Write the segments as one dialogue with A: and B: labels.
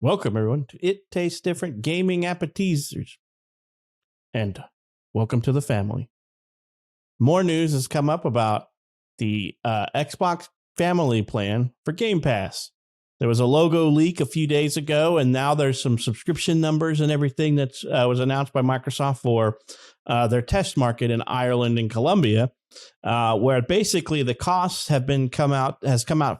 A: Welcome, everyone, to It Tastes Different Gaming Appetizers. And welcome to the family. More news has come up about the Xbox Family Plan for Game Pass. There was a logo leak a few days ago, and now there's some subscription numbers and everything that was announced by Microsoft for their test market in Ireland and Colombia, where basically the costs has come out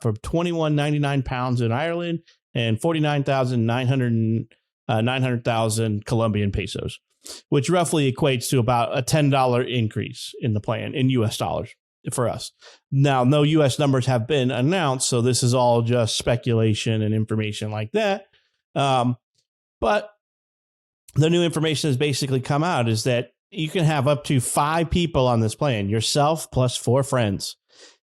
A: from £21.99 in Ireland and 900,000 Colombian pesos, which roughly equates to about a $10 increase in the plan in US dollars for us. Now, no US numbers have been announced, so this is all just speculation and information like that. But the new information has basically come out is that you can have up to 5 people on this plan, yourself plus 4 friends.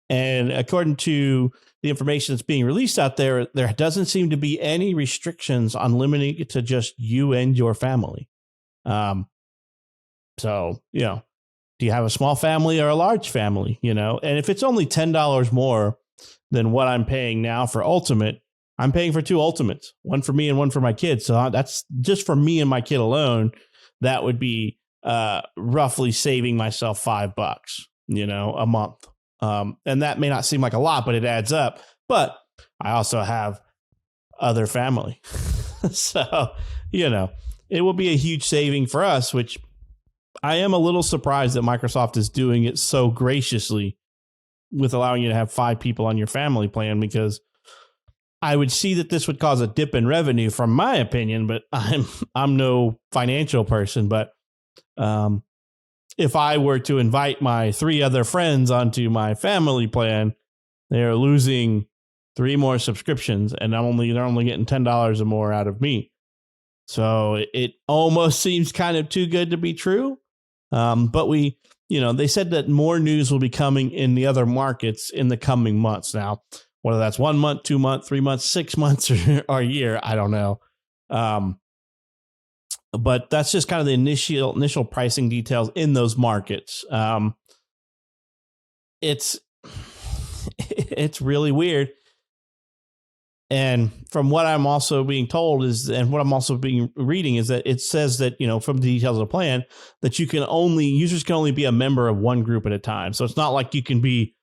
A: And according to the information that's being released out there, there doesn't seem to be any restrictions on limiting it to just you and your family. So, do you have a small family or a large family, And if it's only $10 more than what I'm paying now for Ultimate, I'm paying for 2 Ultimates, one for me and one for my kids. So that's just for me and my kid alone. That would be roughly saving myself $5, a month. And that may not seem like a lot, but it adds up. But I also have other family. So, it will be a huge saving for us, which I am a little surprised that Microsoft is doing it so graciously with allowing you to have 5 people on your family plan, because I would see that this would cause a dip in revenue from my opinion, but I'm no financial person. But if I were to invite my 3 other friends onto my family plan, they're losing 3 more subscriptions, and they're only getting $10 or more out of me. So it almost seems kind of too good to be true. But they said that more news will be coming in the other markets in the coming months. Now, whether that's 1 month, 2 months, 3 months, 6 months, or a year, I don't know. But that's just kind of the initial pricing details in those markets. It's really weird. And from what I'm also being told and what I'm also reading is that it says that, from the details of the plan, that users can only be a member of one group at a time. So it's not like you can be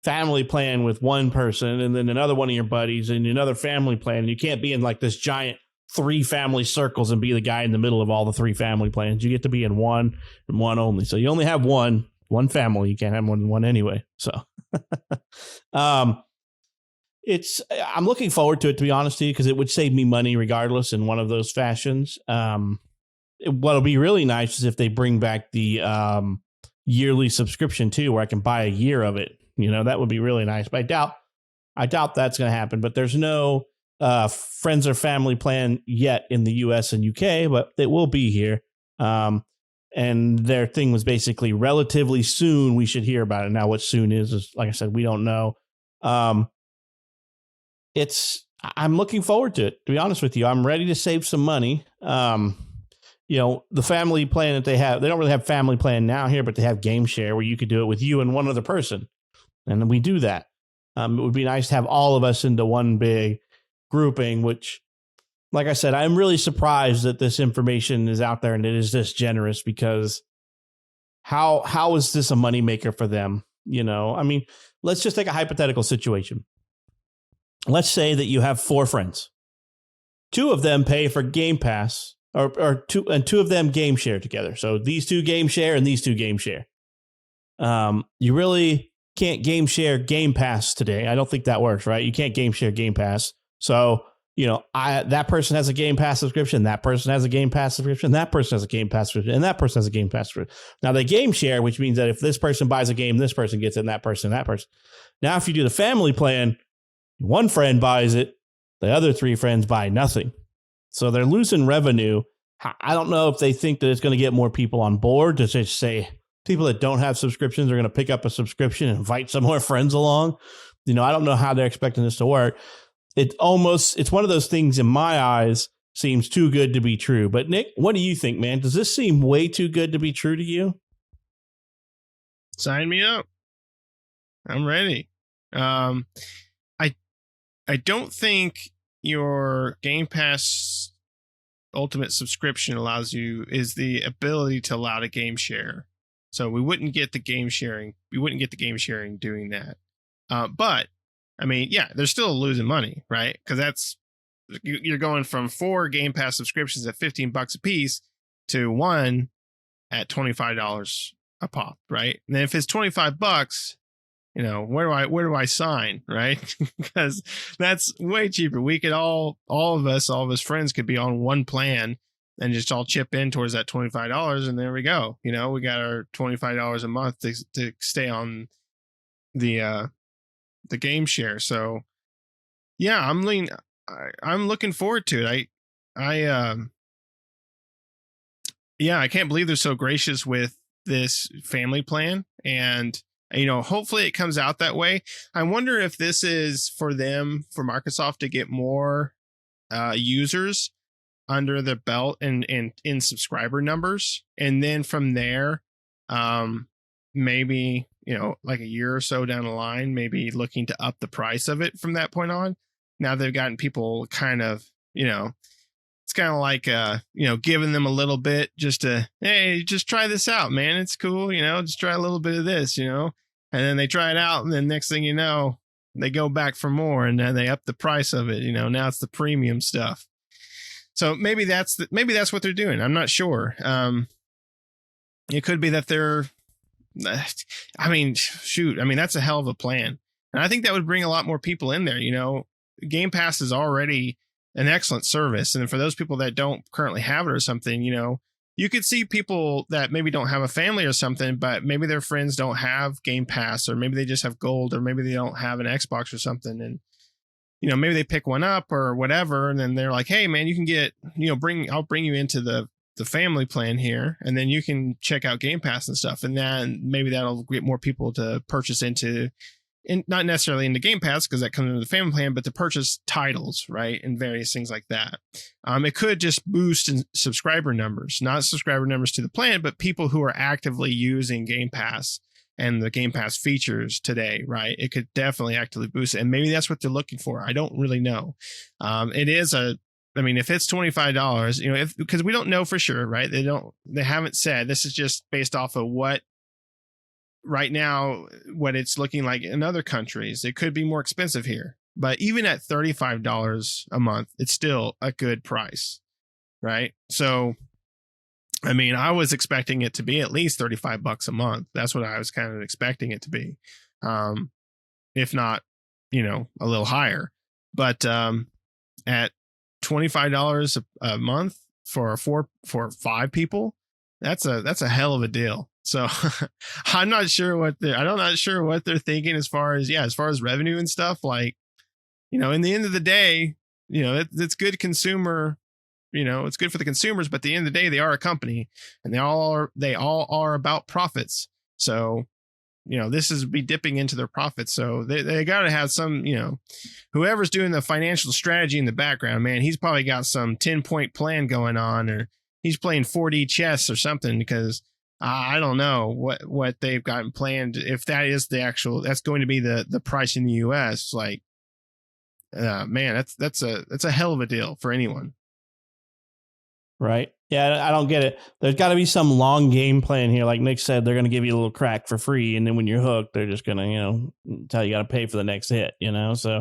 A: family plan with one person and then another one of your buddies and another family plan. You can't be in like this giant 3 family circles and be the guy in the middle of all the 3 family plans. You get to be in one and one only. So you only have one family. You can't have more than one anyway. So, I'm looking forward to it, to be honest with you, because it would save me money regardless in one of those fashions. What'll be really nice is if they bring back the yearly subscription too, where I can buy a year of it. That would be really nice. But I doubt that's going to happen. But there's no friends or family plan yet in the US and UK, but it will be here. And their thing was basically relatively soon we should hear about it. Now, what soon is like I said, we don't know. I'm looking forward to it, to be honest with you. I'm ready to save some money. The family plan that they have, they don't really have family plan now here, but they have Game Share where you could do it with you and one other person. And then we do that. It would be nice to have all of us into one big grouping, which, like I said, I'm really surprised that this information is out there and it is this generous, because how is this a moneymaker for them? Let's just take a hypothetical situation. Let's say that you have 4 friends. 2 of them pay for Game Pass, or 2 of them Game Share together. So these 2 Game Share and these 2 Game Share. You really can't Game Share Game Pass today. I don't think that works, right? You can't Game Share Game Pass. So, that person has a Game Pass subscription, that person has a Game Pass subscription, that person has a Game Pass subscription, and that person has a Game Pass subscription. Now they Game Share, which means that if this person buys a game, this person gets it, and that person, that person. Now, if you do the family plan, one friend buys it, the other 3 friends buy nothing. So they're losing revenue. I don't know if they think that it's going to get more people on board to just say people that don't have subscriptions are going to pick up a subscription and invite some more friends along. I don't know how they're expecting this to work. It's one of those things in my eyes seems too good to be true. But Nick, what do you think, man? Does this seem way too good to be true to you?
B: Sign me up. I'm ready. I don't think your Game Pass Ultimate subscription allows you is the ability to allow a game share. So we wouldn't get the game sharing. We wouldn't get the game sharing doing that. But I mean, yeah, they're still losing money, right? Because that's you're going from 4 Game Pass subscriptions at $15 a piece to 1 at $25 a pop, right? And then if it's $25, where do I sign, right? Because that's way cheaper. We could all of us friends could be on one plan and just all chip in towards that $25, and there we go. We got our $25 a month to stay on the game share. So yeah, I'm looking forward to it. I can't believe they're so gracious with this family plan, and hopefully it comes out that way. I wonder if this is for Microsoft to get more users under the belt and in subscriber numbers, and then from there, maybe like a year or so down the line, maybe looking to up the price of it from that point on. Now they've gotten people kind of, it's kind of like giving them a little bit just to, hey, just try this out, man, it's cool, just try a little bit of this, and then they try it out, and then next thing you know, they go back for more, and then they up the price of it. Now it's the premium stuff. So maybe that's what they're doing. I'm not sure. It could be that they're, I mean, that's a hell of a plan. And I think that would bring a lot more people in there. Game Pass is already an excellent service. And for those people that don't currently have it or something, you could see people that maybe don't have a family or something, but maybe their friends don't have Game Pass, or maybe they just have Gold, or maybe they don't have an Xbox or something. And, maybe they pick one up or whatever. And then they're like, hey man, you can get, I'll bring you into the family plan here, and then you can check out Game Pass and stuff. And then maybe that'll get more people to purchase not necessarily into Game Pass, because that comes into the family plan, but to purchase titles, right? And various things like that. It could just boost in subscriber numbers, not subscriber numbers to the plan, but people who are actively using Game Pass and the Game Pass features today, right? It could definitely actively boost it. And maybe that's what they're looking for. I don't really know. If it's $25, because we don't know for sure, right? They haven't said. This is just based off of what right now, what it's looking like in other countries. It could be more expensive here, but even at $35 a month, it's still a good price, right? So, I was expecting it to be at least $35 a month. That's what I was kind of expecting it to be. If not, a little higher, but, at $25 a month for 5 people, that's a hell of a deal. So I'm not sure what they're thinking as far as revenue and stuff. Like, in the end of the day, it's good consumer, it's good for the consumers, but at the end of the day, they are a company, and they all are about profits. So, this is be dipping into their profits. So they got to have some, whoever's doing the financial strategy in the background, man, he's probably got some 10-point plan going on, or he's playing 4D chess or something, because I don't know what they've gotten planned. If that is that's going to be the price in the US, like, man, that's a hell of a deal for anyone.
A: Right. Yeah, I don't get it. There's got to be some long game plan here. Like Nick said, they're going to give you a little crack for free, and then when you're hooked, they're just going to, tell you got to pay for the next hit, So,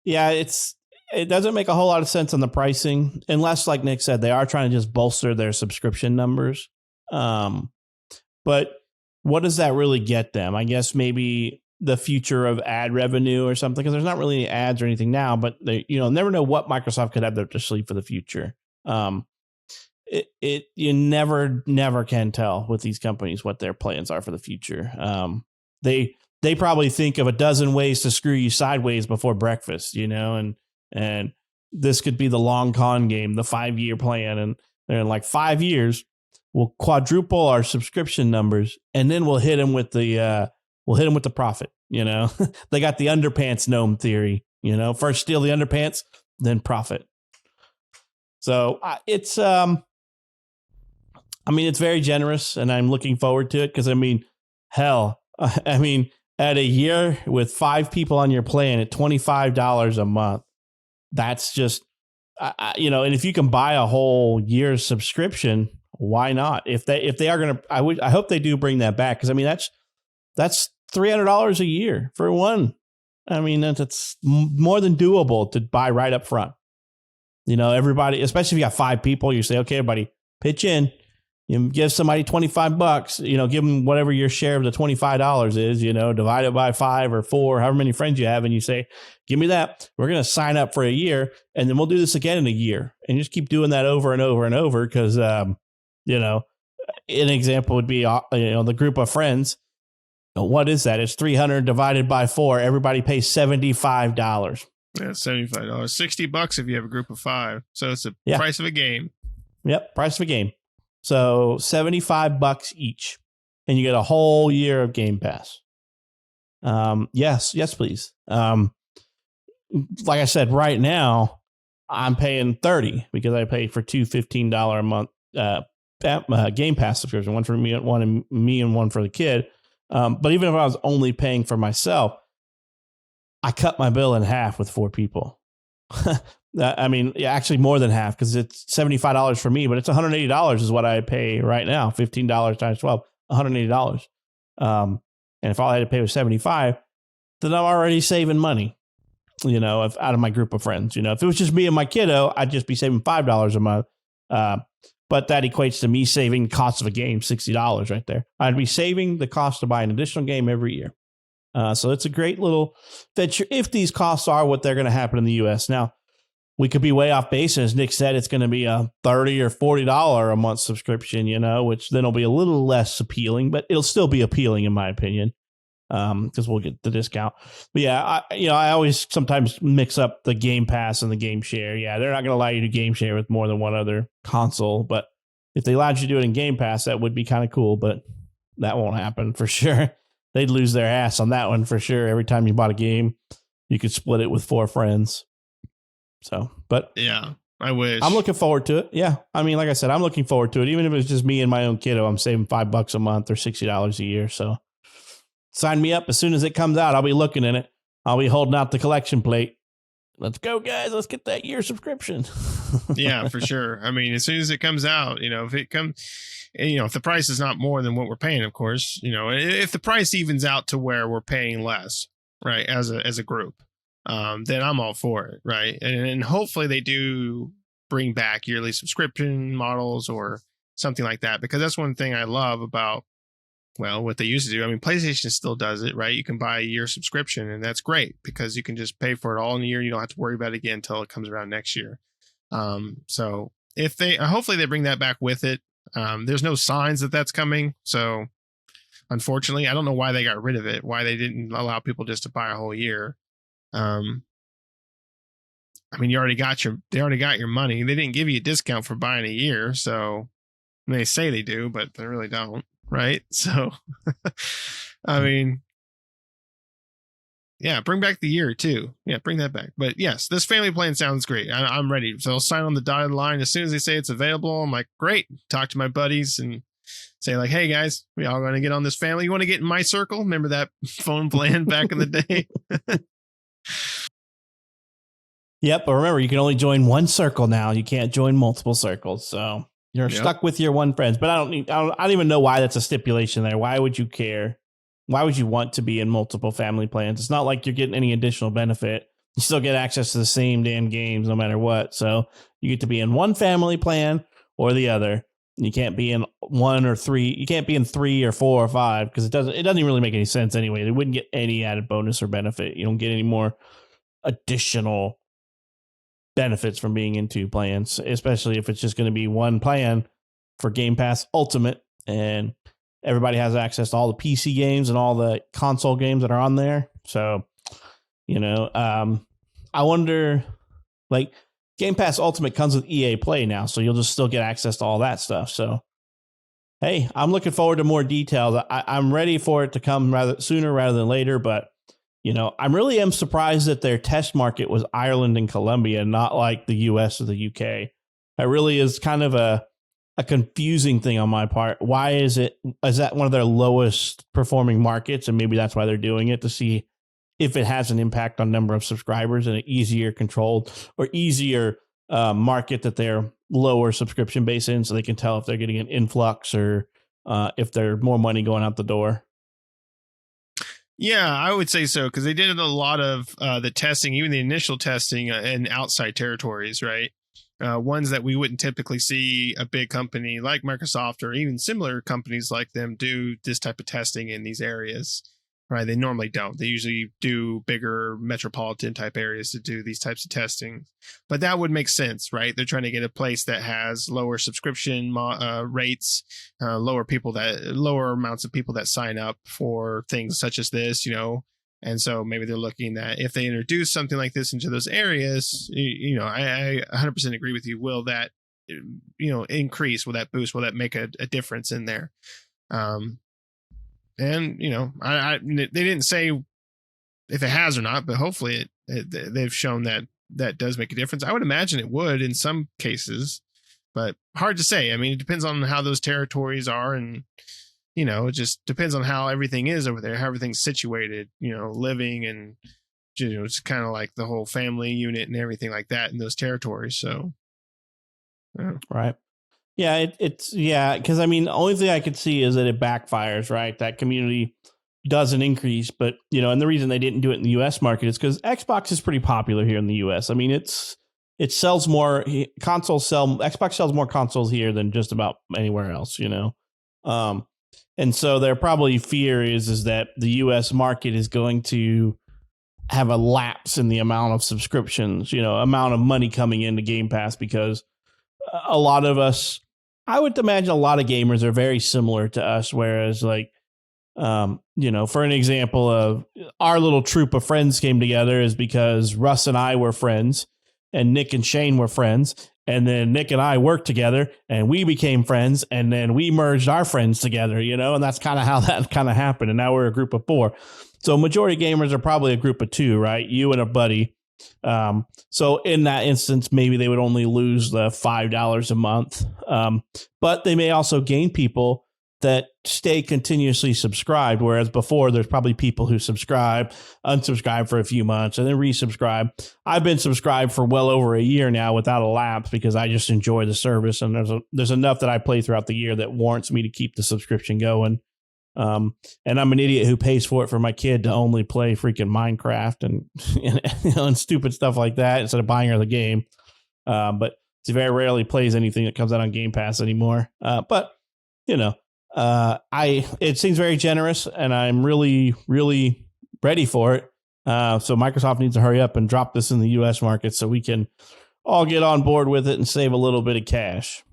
A: yeah, it doesn't make a whole lot of sense on the pricing, unless, like Nick said, they are trying to just bolster their subscription numbers. But what does that really get them? I guess maybe the future of ad revenue or something, because there's not really ads or anything now, but they, never know what Microsoft could have up their sleeve for the future. You never can tell with these companies what their plans are for the future. They probably think of a dozen ways to screw you sideways before breakfast, and this could be the long con game, the 5-year plan. And they're in like 5 years, we'll quadruple our subscription numbers, and then we'll hit them with the profit. They got the underpants gnome theory, first steal the underpants, then profit. So it's very generous, and I'm looking forward to it, because at a year with 5 people on your plan at $25 a month, that's just, and if you can buy a whole year's subscription, why not? If they are going to, I hope they do bring that back. Cause I mean, that's $300 a year for one. I mean, that's more than doable to buy right up front. Everybody, especially if you got 5 people, you say, okay, everybody pitch in. You give somebody $25, give them whatever your share of the $25 is, divide it by 5 or 4, however many friends you have. And you say, give me that. We're going to sign up for a year and then we'll do this again in a year, and just keep doing that over and over and over. Cause, an example would be, the group of friends. What is that? It's 300 divided by 4. Everybody pays $75.
B: Yeah, $75. $60 if you have a group of 5. So it's the price of a game.
A: Yep, price of a game. So $75 each, and you get a whole year of Game Pass. Yes, please. Like I said, right now I'm paying $30 because I paid for 2 $15 a month Game Pass subscription, one for me and one for the kid. But even if I was only paying for myself, I cut my bill in half with 4 people. I mean, actually more than half, because it's $75 for me, but it's $180 is what I pay right now. $15 times 12, $180. And if all I had to pay was $75, then I'm already saving money, out of my group of friends. If it was just me and my kiddo, I'd just be saving $5 a month. But that equates to me saving the cost of a game, $60 right there. I'd be saving the cost to buy an additional game every year. So it's a great little venture if these costs are what they're going to happen in the U.S. Now, we could be way off base. As Nick said, it's going to be a $30 or $40 a month subscription, which then will be a little less appealing, but it'll still be appealing in my opinion, because we'll get the discount. But yeah, I always sometimes mix up the Game Pass and the Game Share. Yeah, they're not going to allow you to Game Share with more than one other console, but if they allowed you to do it in Game Pass, that would be kind of cool, but that won't happen for sure. They'd lose their ass on that one for sure. Every time you bought a game, you could split it with 4 friends. So, but
B: yeah, I wish.
A: I'm looking forward to it. Yeah. I mean, like I said, I'm looking forward to it. Even if it's just me and my own kiddo, I'm saving $5 a month or $60 a year. So sign me up as soon as it comes out. I'll be looking in it. I'll be holding out the collection plate. Let's go, guys. Let's get that year subscription.
B: Yeah, for sure. I mean, as soon as it comes out, if it comes, if the price is not more than what we're paying, of course, if the price evens out to where we're paying less, right, as a group, then I'm all for it, right? And hopefully they do bring back yearly subscription models or something like that, because that's one thing I love about, what they used to do. I mean, PlayStation still does it, right? You can buy a year subscription, and that's great because you can just pay for it all in a year. You don't have to worry about it again until it comes around next year. So if hopefully they bring that back with it. There's no signs that that's coming. So unfortunately, I don't know why they got rid of it, why they didn't allow people just to buy a whole year. I mean, they already got your money. They didn't give you a discount for buying a year. So they say they do, but they really don't. Right. So, I mean, yeah, bring back the year too. Yeah, bring that back. But yes, this family plan sounds great. I'm ready. So I'll sign on the dotted line as soon as they say it's available. I'm like, great. Talk to my buddies and say like, hey guys, we all going to get on this family. You want to get in my circle? Remember that phone plan back in the day?
A: Yep. But remember, you can only join one circle now. You can't join multiple circles. So you're stuck with your one friends. But I don't even know why that's a stipulation there. Why would you care? Why would you want to be in multiple family plans? It's not like you're getting any additional benefit. You still get access to the same damn games no matter what. So you get to be in one family plan or the other. You can't be in 1 or 3. You can't be in 3 or 4 or 5 because it doesn't even really make any sense anyway. They wouldn't get any added bonus or benefit. You don't get any more additional benefits from being in 2 plans, especially if it's just going to be one plan for Game Pass Ultimate, and everybody has access to all the PC games and all the console games that are on there. So, I wonder, like, Game Pass Ultimate comes with EA Play now, so you'll just still get access to all that stuff. So, hey, I'm looking forward to more details. I'm ready for it to come sooner rather than later, but I really am surprised that their test market was Ireland and Colombia, not like the US or the UK. That really is kind of a confusing thing on my part. Why is that one of their lowest performing markets? And maybe that's why they're doing it, to see if it has an impact on number of subscribers and an easier controlled or easier market that they're lower subscription base in, so they can tell if they're getting an influx or if there's more money going out the door.
B: Yeah, I would say so, because they did a lot of the testing, even the initial testing in outside territories, right? Ones that we wouldn't typically see a big company like Microsoft or even similar companies like them do this type of testing in these areas, right? They normally don't. They usually do bigger metropolitan type areas to do these types of testing. But that would make sense, right? They're trying to get a place that has lower subscription rates, lower amounts of people that sign up for things such as this, And so maybe they're looking at if they introduce something like this into those areas, I 100% agree with you. Will that, increase? Will that boost? Will that make a difference in there? And they didn't say if it has or not, but hopefully they've shown that does make a difference. I would imagine it would in some cases, but hard to say. I mean, it depends on how those territories are, and it just depends on how everything is over there, how everything's situated, living and it's kind of like the whole family unit and everything like that in those territories. So,
A: yeah. Right. Yeah, because I mean, the only thing I could see is that it backfires, right? That community doesn't increase, but and the reason they didn't do it in the U.S. market is because Xbox is pretty popular here in the U.S. I mean, it sells more Xbox sells more consoles here than just about anywhere else, and so their probably fear is that the U.S. market is going to have a lapse in the amount of subscriptions, amount of money coming into Game Pass, because a lot of us, I would imagine a lot of gamers are very similar to us, whereas like, for an example of our little troop of friends came together is because Russ and I were friends and Nick and Shane were friends. And then Nick and I worked together and we became friends, and then we merged our friends together, and that's kind of how that kind of happened. And now we're a group of 4. So majority gamers are probably a group of 2, right? You and a buddy. So in that instance, maybe they would only lose the $5 a month. But they may also gain people that stay continuously subscribed, whereas before there's probably people who unsubscribe for a few months and then resubscribe. I've been subscribed for well over a year now without a lapse because I just enjoy the service, and there's enough that I play throughout the year that warrants me to keep the subscription going. And I'm an idiot who pays for it for my kid to only play freaking Minecraft and stupid stuff like that instead of buying her the game. But she very rarely plays anything that comes out on Game Pass anymore. But it seems very generous, and I'm really, really ready for it. So Microsoft needs to hurry up and drop this in the U.S. market so we can all get on board with it and save a little bit of cash.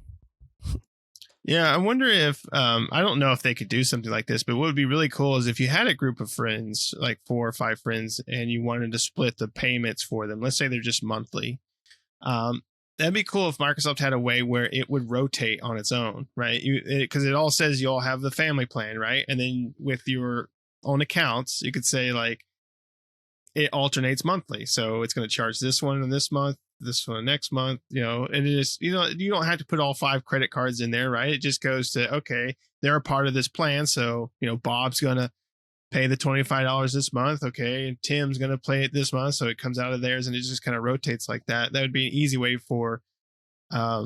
B: Yeah, I wonder if I don't know if they could do something like this, but what would be really cool is if you had a group of friends, like 4 or 5 friends, and you wanted to split the payments for them. Let's say they're just monthly. That'd be cool if Microsoft had a way where it would rotate on its own, right? Because it all says you all have the family plan, right? And then with your own accounts, you could say like it alternates monthly. So it's going to charge this one in this month, this one next month, and it is, you don't have to put all 5 credit cards in there, right? It just goes to, okay, they're a part of this plan. So, Bob's going to pay the $25 this month. Okay. And Tim's going to play it this month. So it comes out of theirs and it just kind of rotates like that. That would be an easy way for a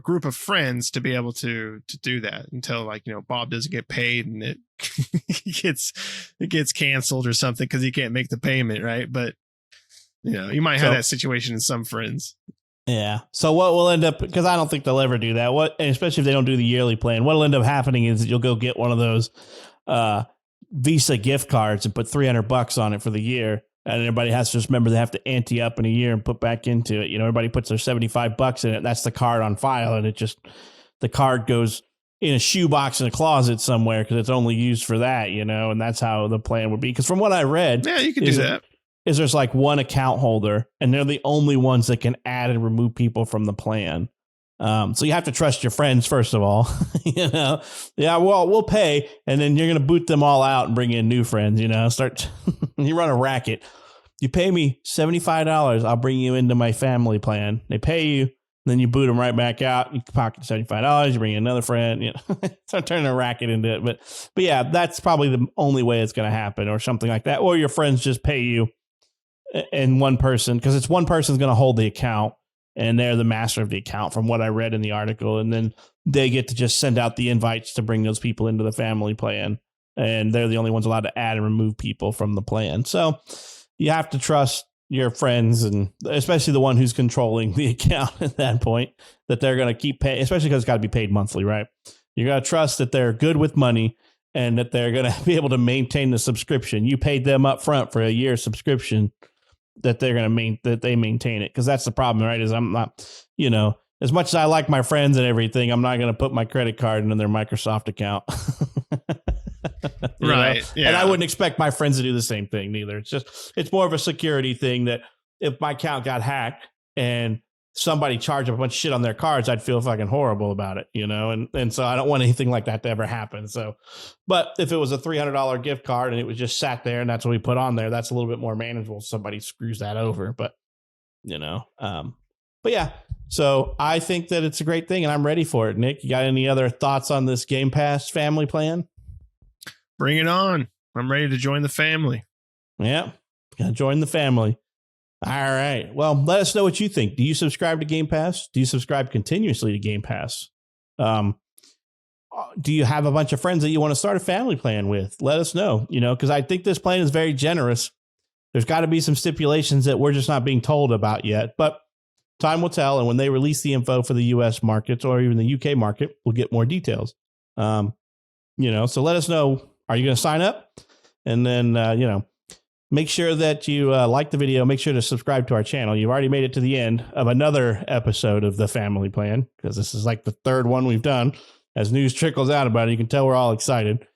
B: group of friends to be able to do that until Bob doesn't get paid and it gets canceled or something because he can't make the payment. Right. But you might have that situation in some friends.
A: Yeah. So what will end up, because I don't think they'll ever do that. Especially if they don't do the yearly plan, what'll end up happening is you'll go get one of those, Visa gift cards and put $300 on it for the year, and everybody has to just remember they have to ante up in a year and put back into it. Everybody puts their $75 in it. That's the card on file, and the card goes in a shoebox in a closet somewhere because it's only used for that. And that's how the plan would be. Because from what I read,
B: yeah, you can do that.
A: Is there's like one account holder, and they're the only ones that can add and remove people from the plan. So you have to trust your friends, first of all, yeah, well, we'll pay. And then you're going to boot them all out and bring in new friends, start, you run a racket. You pay me $75. I'll bring you into my family plan. They pay you. Then you boot them right back out. You pocket $75. You bring in another friend. You know, start turning a racket into it. But yeah, that's probably the only way it's going to happen, or something like that. Or your friends just pay you, and one person, because it's one person's going to hold the account, and they're the master of the account, from what I read in the article. And then they get to just send out the invites to bring those people into the family plan, and they're the only ones allowed to add and remove people from the plan. So you have to trust your friends, and especially the one who's controlling the account at that point, that they're going to keep paying, especially because it's got to be paid monthly, right? You got to trust that they're good with money and that they're going to be able to maintain the subscription. You paid them up front for a year subscription, that they're going to that they maintain it. Because that's the problem, right? Is I'm not, you know, as much as I like my friends and everything, I'm not going to put my credit card into their Microsoft account.
B: Right. Yeah.
A: And I wouldn't expect my friends to do the same thing neither. It's more of a security thing, that if my account got hacked and somebody charged a bunch of shit on their cards, I'd feel fucking horrible about it, you know? And so I don't want anything like that to ever happen. So, but if it was a $300 gift card and it was just sat there and that's what we put on there, that's a little bit more manageable. Somebody screws that over, but you know, but yeah, so I think that it's a great thing and I'm ready for it. Nick, you got any other thoughts on this Game Pass family plan?
B: Bring it on. I'm ready to join the family.
A: Yeah, gotta join the family. All right. Well, let us know what you think. Do you subscribe to Game Pass? Do you subscribe continuously to Game Pass? Do you have a bunch of friends that you want to start a family plan with? Let us know, you know, because I think this plan is very generous. There's got to be some stipulations that we're just not being told about yet, but time will tell. And when they release the info for the US markets or even the UK market, we'll get more details. You know, so let us know. Are you going to sign up? And then, you know, make sure that you like the video. Make sure to subscribe to our channel. You've already made it to the end of another episode of the family plan, because this is like the third one we've done. As news trickles out about it, you can tell we're all excited.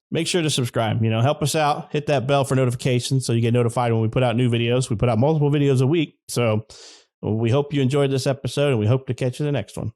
A: Make sure to subscribe, you know, help us out. Hit that bell for notifications so you get notified when we put out new videos. We put out multiple videos a week. So we hope you enjoyed this episode, and we hope to catch you in the next one.